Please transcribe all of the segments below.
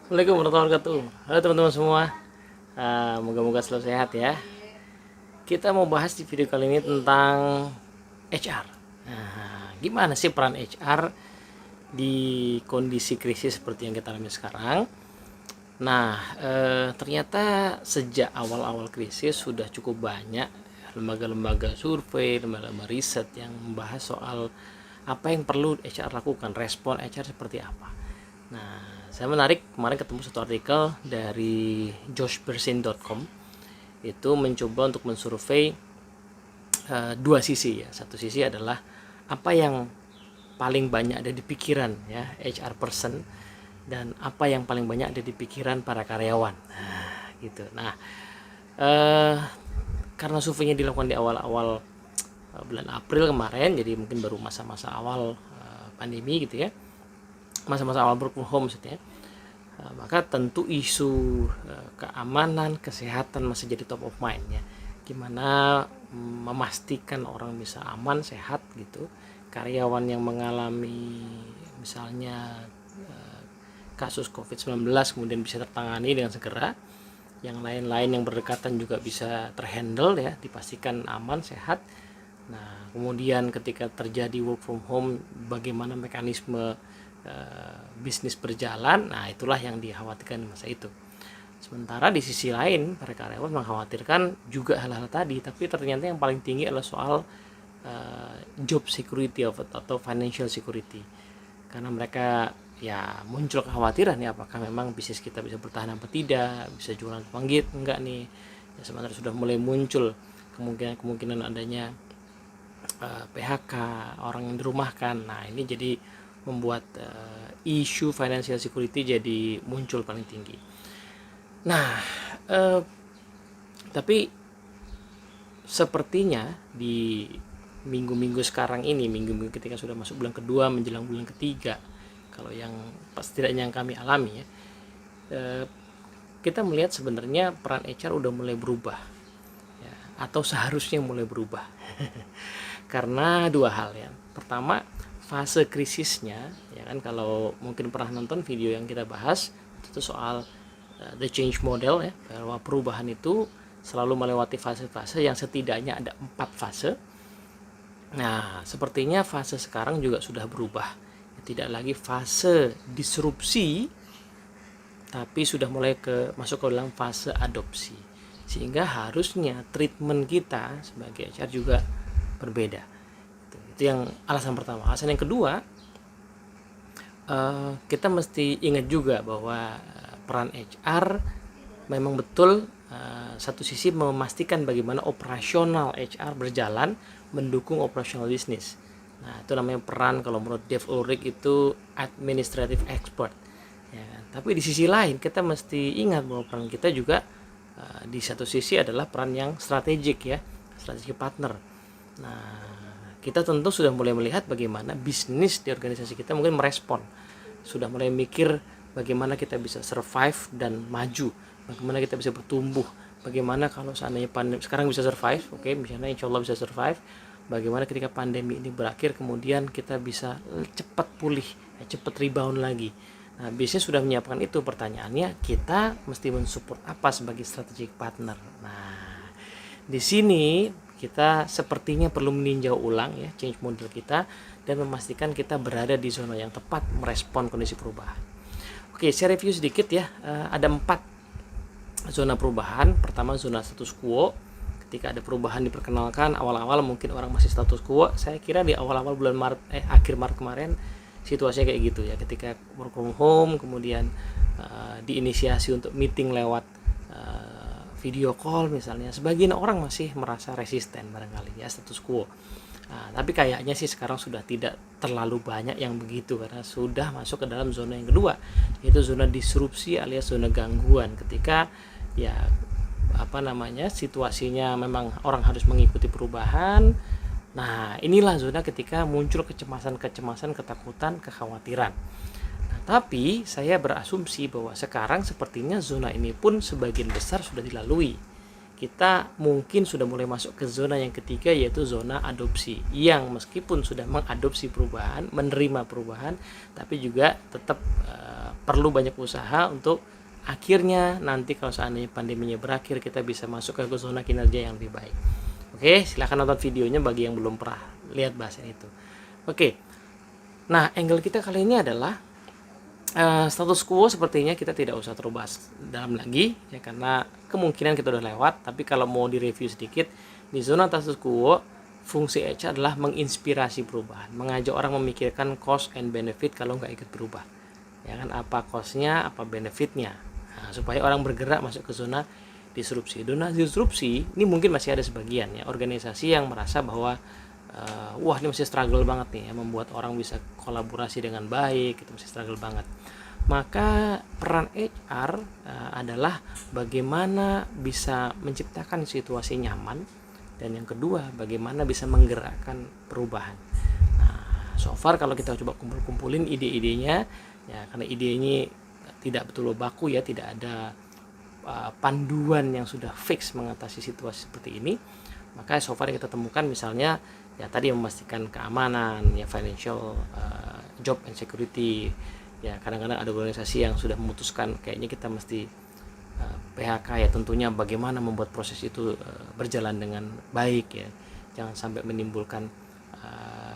Assalamualaikum warahmatullahi wabarakatuh. Halo teman-teman semua. Moga-moga selalu sehat ya. Kita mau bahas di video kali ini tentang HR. Gimana sih peran HR di kondisi krisis seperti yang kita alami sekarang? Ternyata sejak awal-awal krisis sudah cukup banyak lembaga-lembaga survei, lembaga-lembaga riset yang membahas soal apa yang perlu HR lakukan, respon HR seperti apa. Saya menarik kemarin ketemu satu artikel dari joshbersin.com, itu mencoba untuk mensurvei dua sisi ya. Satu sisi adalah apa yang paling banyak ada di pikiran ya HR person, dan apa yang paling banyak ada di pikiran para karyawan. Gitu. Karena surveinya dilakukan di awal-awal bulan April kemarin, jadi mungkin baru masa-masa awal pandemi gitu ya, masa-masa awal work from home maksudnya. Maka tentu isu keamanan, kesehatan masih jadi top of mind ya. Gimana memastikan orang bisa aman, sehat gitu. Karyawan yang mengalami misalnya kasus COVID-19 kemudian bisa tertangani dengan segera. Yang lain-lain yang berdekatan juga bisa terhandle ya, dipastikan aman, sehat. Kemudian ketika terjadi work from home, bagaimana mekanisme bisnis berjalan. Itulah yang dikhawatirkan di masa itu. Sementara di sisi lain para karyawan mengkhawatirkan juga hal-hal tadi, tapi ternyata yang paling tinggi adalah soal job security atau financial security, karena mereka ya muncul kekhawatiran ya, apakah memang bisnis kita bisa bertahan apa tidak, bisa jualan apa enggak nih ya. Sementara sudah mulai muncul kemungkinan adanya PHK, orang yang dirumahkan. Ini jadi membuat isu financial security jadi muncul paling tinggi. Tapi sepertinya di minggu-minggu sekarang ini, minggu-minggu ketika sudah masuk bulan kedua menjelang bulan ketiga, kalau yang setidaknya yang kami alami ya, kita melihat sebenarnya peran HR udah mulai berubah ya, atau seharusnya mulai berubah. Karena dua hal ya. Pertama, fase krisisnya ya kan, kalau mungkin pernah nonton video yang kita bahas itu soal the change model ya, bahwa perubahan itu selalu melewati fase-fase yang setidaknya ada 4 fase. Sepertinya fase sekarang juga sudah berubah, tidak lagi fase disrupsi, tapi sudah mulai masuk ke dalam fase adopsi, sehingga harusnya treatment kita sebagai HR juga berbeda. Itu yang alasan pertama. Alasan yang kedua, kita mesti ingat juga bahwa peran HR memang betul satu sisi memastikan bagaimana operasional HR berjalan mendukung operasional bisnis. Itu namanya peran, kalau menurut Dave Ulrich itu administrative expert ya kan? Tapi di sisi lain kita mesti ingat bahwa peran kita juga di satu sisi adalah peran yang strategik ya, strategic partner. Kita tentu sudah mulai melihat bagaimana bisnis di organisasi kita mungkin merespon, sudah mulai mikir bagaimana kita bisa survive dan maju, bagaimana kita bisa bertumbuh, bagaimana kalau seandainya pandemi sekarang bisa survive, oke, misalnya insya Allah bisa survive, bagaimana ketika pandemi ini berakhir kemudian kita bisa cepat pulih, cepat rebound lagi. Bisnis sudah menyiapkan itu. Pertanyaannya, kita mesti mensupport apa sebagai strategic partner. Di sini kita sepertinya perlu meninjau ulang ya change model kita dan memastikan kita berada di zona yang tepat merespon kondisi perubahan. Oke, saya review sedikit ya. Ada 4 zona perubahan. Pertama, zona status quo. Ketika ada perubahan diperkenalkan, awal-awal mungkin orang masih status quo. Saya kira di awal-awal bulan akhir Maret kemarin situasinya kayak gitu ya, ketika work from home kemudian diinisiasi untuk meeting lewat video call misalnya, sebagian orang masih merasa resisten barangkali ya, status quo. Tapi kayaknya sih sekarang sudah tidak terlalu banyak yang begitu, karena sudah masuk ke dalam zona yang kedua, yaitu zona disrupsi alias zona gangguan, ketika ya situasinya memang orang harus mengikuti perubahan. Inilah zona ketika muncul kecemasan, ketakutan, kekhawatiran. Tapi saya berasumsi bahwa sekarang sepertinya zona ini pun sebagian besar sudah dilalui kita mungkin sudah mulai masuk ke zona yang ketiga, yaitu zona adopsi, yang meskipun sudah mengadopsi perubahan, menerima perubahan, tapi juga tetap perlu banyak usaha untuk akhirnya nanti kalau seandainya pandeminya berakhir, kita bisa masuk ke zona kinerja yang lebih baik. Oke, silahkan nonton videonya bagi yang belum pernah lihat bahasan itu. Oke, nah angle kita kali ini adalah status quo. Sepertinya kita tidak usah terlalu bahas dalam lagi ya, karena kemungkinan kita udah lewat. Tapi kalau mau direview sedikit, di zona status quo fungsi HR adalah menginspirasi perubahan, mengajak orang memikirkan cost and benefit kalau nggak ikut berubah ya kan, apa costnya, apa benefitnya, nah, supaya orang bergerak masuk ke zona disrupsi. Zona disrupsi ini mungkin masih ada sebagian ya organisasi yang merasa bahwa wah ini masih struggle banget nih ya, membuat orang bisa kolaborasi dengan baik, itu masih struggle banget. Maka peran HR adalah bagaimana bisa menciptakan situasi nyaman, dan yang kedua bagaimana bisa menggerakkan perubahan. Nah, so far kalau kita coba kumpulin ide-idenya ya, karena ide ini tidak betul baku ya, tidak ada panduan yang sudah fix mengatasi situasi seperti ini. Maka so far yang kita temukan misalnya ya tadi memastikan keamanan ya, financial job and security ya. Kadang-kadang ada organisasi yang sudah memutuskan kayaknya kita mesti PHK ya, tentunya bagaimana membuat proses itu berjalan dengan baik ya, jangan sampai menimbulkan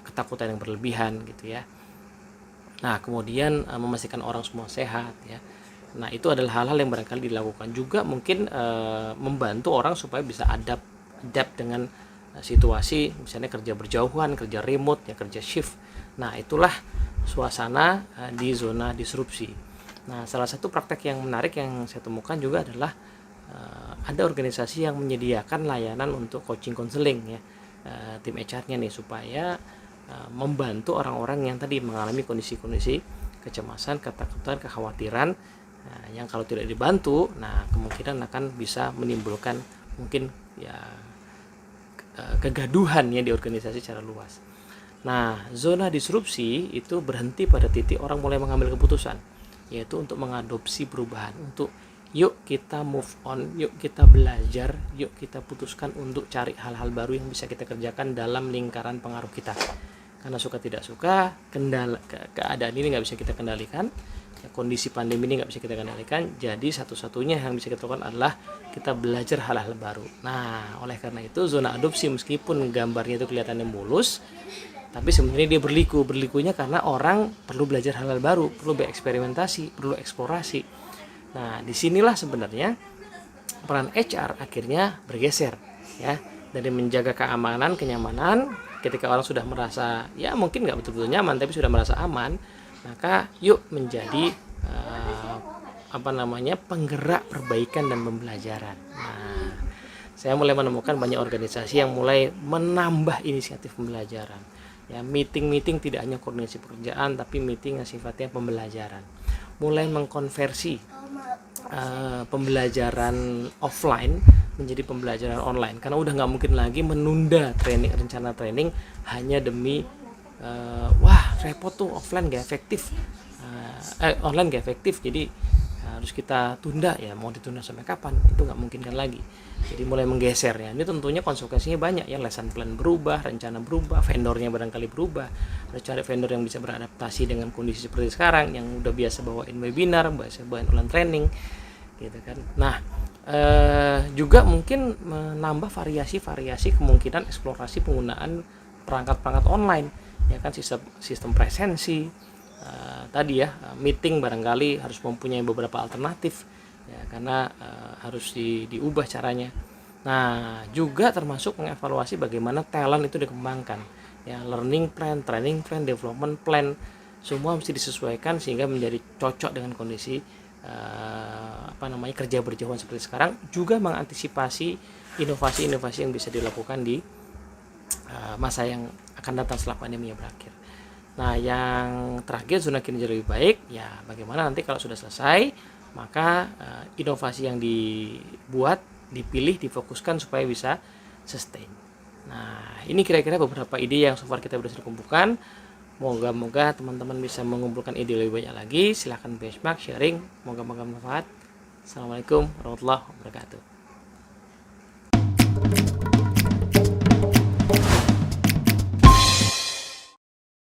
ketakutan yang berlebihan gitu ya. Nah kemudian memastikan orang semua sehat ya. Nah itu adalah hal-hal yang barangkali dilakukan juga, mungkin membantu orang supaya bisa adapt dengan situasi, misalnya kerja berjauhan, kerja remote ya, kerja shift. Nah itulah suasana di zona disrupsi. Nah salah satu praktek yang menarik yang saya temukan juga adalah ada organisasi yang menyediakan layanan untuk coaching konseling ya, tim HR-nya nih, supaya membantu orang-orang yang tadi mengalami kondisi-kondisi kecemasan, ketakutan, kekhawatiran yang kalau tidak dibantu, nah kemungkinan akan bisa menimbulkan mungkin ya kegaduhan ya di organisasi secara luas. Nah, zona disrupsi itu berhenti pada titik orang mulai mengambil keputusan, yaitu untuk mengadopsi perubahan, untuk yuk kita move on, yuk kita belajar, yuk kita putuskan untuk cari hal-hal baru yang bisa kita kerjakan dalam lingkaran pengaruh kita. Karena suka tidak suka, keadaan ini nggak bisa kita kendalikan, ya, kondisi pandemi ini nggak bisa kita kendalikan. Jadi satu-satunya yang bisa kita lakukan adalah kita belajar hal-hal baru. Nah, oleh karena itu zona adopsi meskipun gambarnya itu kelihatannya mulus, tapi sebenarnya dia berlikunya karena orang perlu belajar hal-hal baru, perlu bereksperimentasi, perlu eksplorasi. Nah, disinilah sebenarnya peran HR akhirnya bergeser ya, dari menjaga keamanan, kenyamanan. Ketika orang sudah merasa ya mungkin nggak betul-betul nyaman tapi sudah merasa aman, maka yuk menjadi penggerak perbaikan dan pembelajaran. Nah, saya mulai menemukan banyak organisasi yang mulai menambah inisiatif pembelajaran. Ya, meeting tidak hanya koordinasi pekerjaan, tapi meeting yang sifatnya pembelajaran. Mulai mengkonversi pembelajaran offline menjadi pembelajaran online, karena udah nggak mungkin lagi menunda rencana training hanya demi repot tuh offline gak efektif, online gak efektif, jadi harus kita tunda. Ya mau ditunda sampai kapan, itu nggak mungkin kan lagi. Jadi mulai menggeser ya. Ini tentunya konsekuensinya banyak ya, lesson plan berubah, rencana berubah, vendornya barangkali berubah, harus cari vendor yang bisa beradaptasi dengan kondisi seperti sekarang, yang udah biasa bawain webinar, biasa bawain online training gitu kan. Nah juga mungkin menambah variasi kemungkinan eksplorasi penggunaan perangkat online ya kan, sistem presensi tadi ya, meeting barangkali harus mempunyai beberapa alternatif ya, karena harus diubah caranya. Nah juga termasuk mengevaluasi bagaimana talent itu dikembangkan ya, learning plan, training plan, development plan, semua mesti disesuaikan sehingga menjadi cocok dengan kondisi kerja berjauhan seperti sekarang. Juga mengantisipasi inovasi-inovasi yang bisa dilakukan di masa yang akan datang setelah pandemi berakhir. Nah yang terakhir, zona kinerja lebih baik ya, bagaimana nanti kalau sudah selesai, maka inovasi yang dibuat, dipilih, difokuskan supaya bisa sustain. Nah ini kira-kira beberapa ide yang so far kita berhasil kumpulkan. Moga-moga teman-teman bisa mengumpulkan ide lebih banyak lagi. Silahkan benchmark, sharing, moga-moga bermanfaat. Assalamualaikum warahmatullahi wabarakatuh.